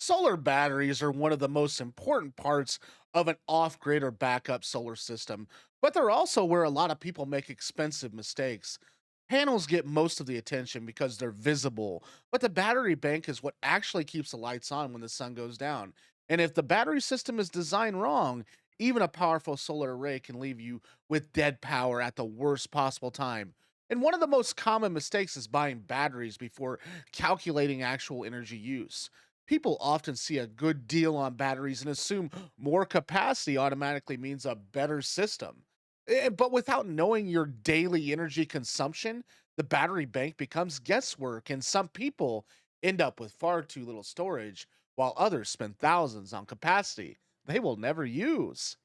Solar batteries are one of the most important parts of an off grid or backup solar system, but they're also where a lot of people make expensive mistakes. Panels get most of the attention because they're visible, but the battery bank is what actually keeps the lights on when the sun goes down. And if the battery system is designed wrong, even a powerful solar array can leave you with dead power at the worst possible time. And one of the most common mistakes is buying batteries before calculating actual energy use. People often see a good deal on batteries and assume more capacity automatically means a better system. But without knowing your daily energy consumption, the battery bank becomes guesswork, and some people end up with far too little storage, while others spend thousands on capacity they will never use.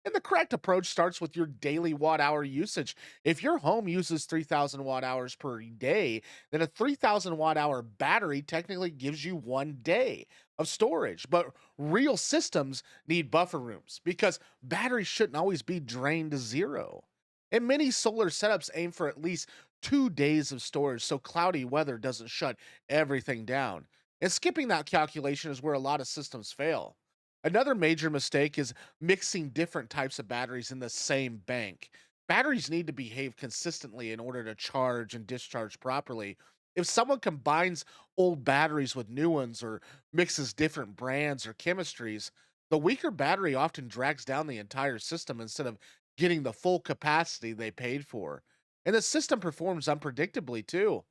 And the correct approach starts with your daily watt hour usage. If your home uses 3,000 watt hours per day, then a 3,000 watt hour battery technically gives you 1 day of storage. But real systems need buffer rooms because batteries shouldn't always be drained to zero. And many solar setups aim for at least 2 days of storage so cloudy weather doesn't shut everything down. And skipping that calculation is where a lot of systems fail. Another major mistake is mixing different types of batteries in the same bank. Batteries need to behave consistently in order to charge and discharge properly. If someone combines old batteries with new ones or mixes different brands or chemistries, the weaker battery often drags down the entire system instead of getting the full capacity they paid for. And the system performs unpredictably too.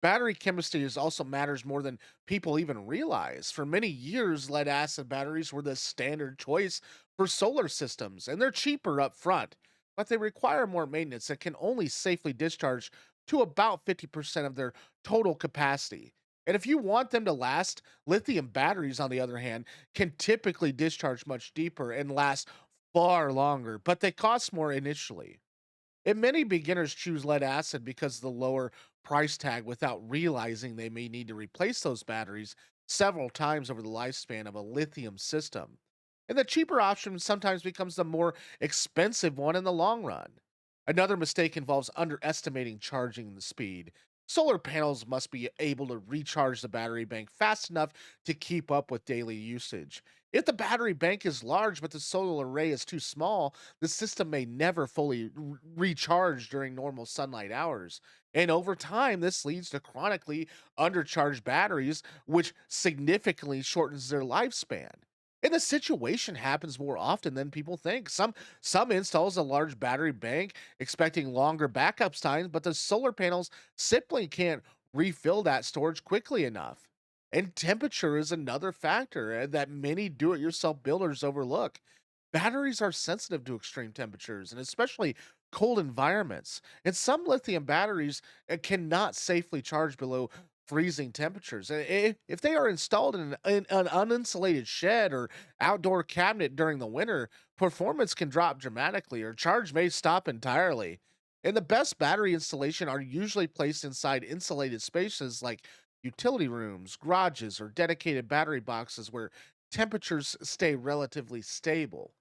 Battery chemistry is also matters more than people even realize. For many years, lead acid batteries were the standard choice for solar systems, and they're cheaper up front, but they require more maintenance and can only safely discharge to about 50% of their total capacity. And if you want them to last, lithium batteries, on the other hand, can typically discharge much deeper and last far longer, but they cost more initially. And many beginners choose lead acid because of the lower price tag without realizing they may need to replace those batteries several times over the lifespan of a lithium system. And the cheaper option sometimes becomes the more expensive one in the long run. Another mistake involves underestimating charging the speed. Solar panels must be able to recharge the battery bank fast enough to keep up with daily usage. If the battery bank is large but the solar array is too small, the system may never fully recharge during normal sunlight hours. And over time, this leads to chronically undercharged batteries, which significantly shortens their lifespan. And the situation happens more often than people think. Some installs a large battery bank expecting longer backup times, but the solar panels simply can't refill that storage quickly enough. And temperature is another factor that many do it yourself builders overlook. Batteries are sensitive to extreme temperatures and especially cold environments. And some lithium batteries cannot safely charge below freezing temperatures. If they are installed in an uninsulated shed or outdoor cabinet during the winter, performance can drop dramatically or charge may stop entirely. And the best battery installation are usually placed inside insulated spaces like utility rooms, garages, or dedicated battery boxes where temperatures stay relatively stable.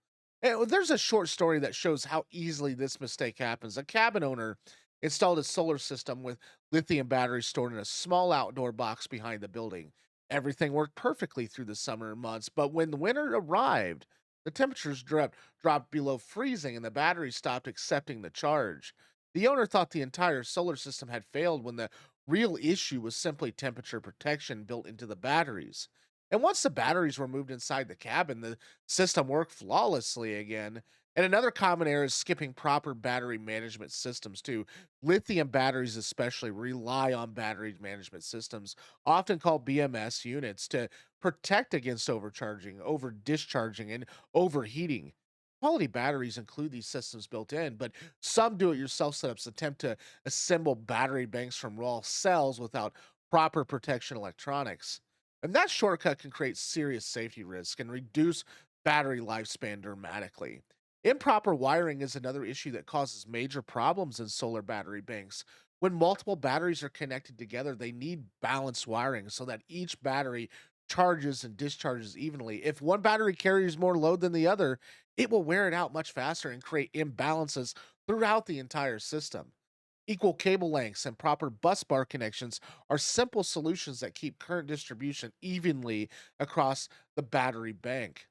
There's a short story that shows how easily this mistake happens. A cabin owner installed a solar system with lithium batteries stored in a small outdoor box behind the building. Everything worked perfectly through the summer months, but when the winter arrived, the temperatures dropped below freezing and the battery stopped accepting the charge. The owner thought the entire solar system had failed when the real issue was simply temperature protection built into the batteries. And once the batteries were moved inside the cabin, the system worked flawlessly again. And another common error is skipping proper battery management systems too. Lithium batteries especially rely on battery management systems, often called BMS units, to protect against overcharging, over discharging, and overheating. Quality batteries include these systems built in, but some do-it-yourself setups attempt to assemble battery banks from raw cells without proper protection electronics. And that shortcut can create serious safety risk and reduce battery lifespan dramatically. Improper wiring is another issue that causes major problems in solar battery banks. When multiple batteries are connected together, they need balanced wiring so that each battery charges and discharges evenly. If one battery carries more load than the other, it will wear it out much faster and create imbalances throughout the entire system. Equal cable lengths and proper bus bar connections are simple solutions that keep current distribution evenly across the battery bank.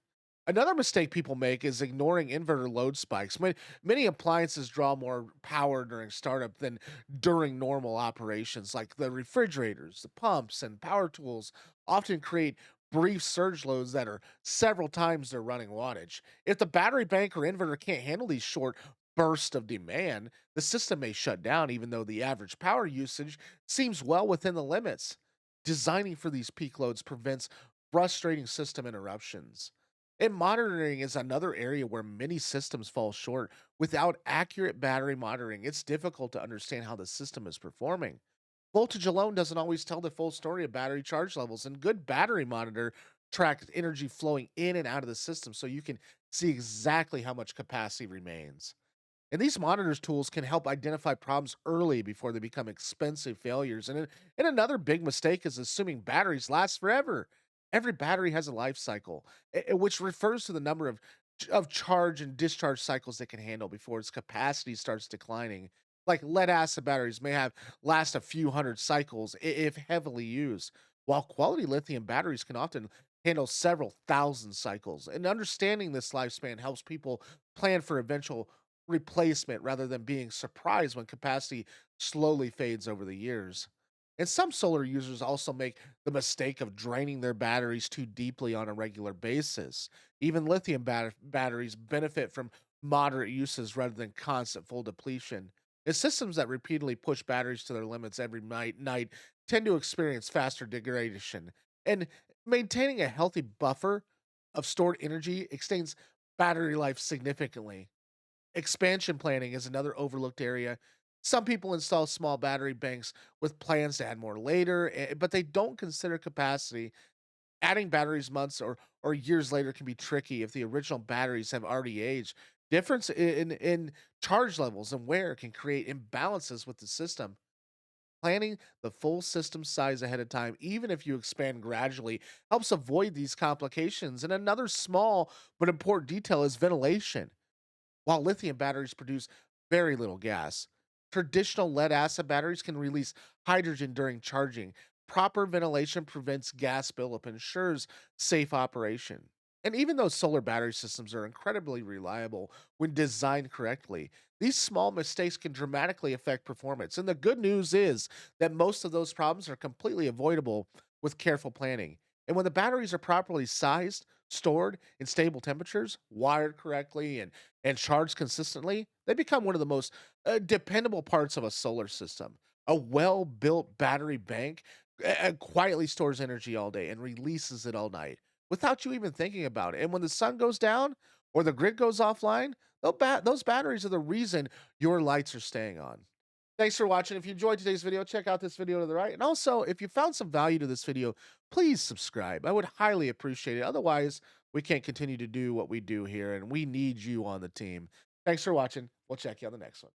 Another mistake people make is ignoring inverter load spikes. Many appliances draw more power during startup than during normal operations, like the refrigerators, the pumps, and power tools often create brief surge loads that are several times their running wattage. If the battery bank or inverter can't handle these short bursts of demand, the system may shut down, even though the average power usage seems well within the limits. Designing for these peak loads prevents frustrating system interruptions. And monitoring is another area where many systems fall short. Without accurate battery monitoring, it's difficult to understand how the system is performing. Voltage alone doesn't always tell the full story of battery charge levels, and good battery monitor tracks energy flowing in and out of the system so you can see exactly how much capacity remains. And these monitors tools can help identify problems early before they become expensive failures. And another big mistake is assuming batteries last forever. Every battery has a life cycle, which refers to the number of charge and discharge cycles they can handle before its capacity starts declining. Like lead acid batteries may have last a few hundred cycles if heavily used, while quality lithium batteries can often handle several thousand cycles. And understanding this lifespan helps people plan for eventual replacement rather than being surprised when capacity slowly fades over the years. And some solar users also make the mistake of draining their batteries too deeply on a regular basis. Even lithium batteries benefit from moderate uses rather than constant full depletion. And systems that repeatedly push batteries to their limits every night tend to experience faster degradation. And maintaining a healthy buffer of stored energy extends battery life significantly. Expansion planning is another overlooked area. Some people install small battery banks with plans to add more later, but they don't consider capacity. Adding batteries months or years later can be tricky if the original batteries have already aged. Difference in charge levels and wear can create imbalances with the system. Planning the full system size ahead of time, even if you expand gradually, helps avoid these complications. And another small but important detail is ventilation. While lithium batteries produce very little gas, traditional lead acid batteries can release hydrogen during charging. Proper ventilation prevents gas buildup and ensures safe operation. And even though solar battery systems are incredibly reliable when designed correctly, these small mistakes can dramatically affect performance. And the good news is that most of those problems are completely avoidable with careful planning. And when the batteries are properly sized, stored in stable temperatures, wired correctly, and charged consistently, they become one of the most dependable parts of a solar system. A well built battery bank quietly stores energy all day and releases it all night without you even thinking about it. And when the sun goes down or the grid goes offline, those batteries are the reason your lights are staying on. Thanks for watching. If you enjoyed today's video, check out this video to the right. And also, if you found some value to this video, please subscribe. I would highly appreciate it. Otherwise, we can't continue to do what we do here, and we need you on the team. Thanks for watching. We'll check you on the next one.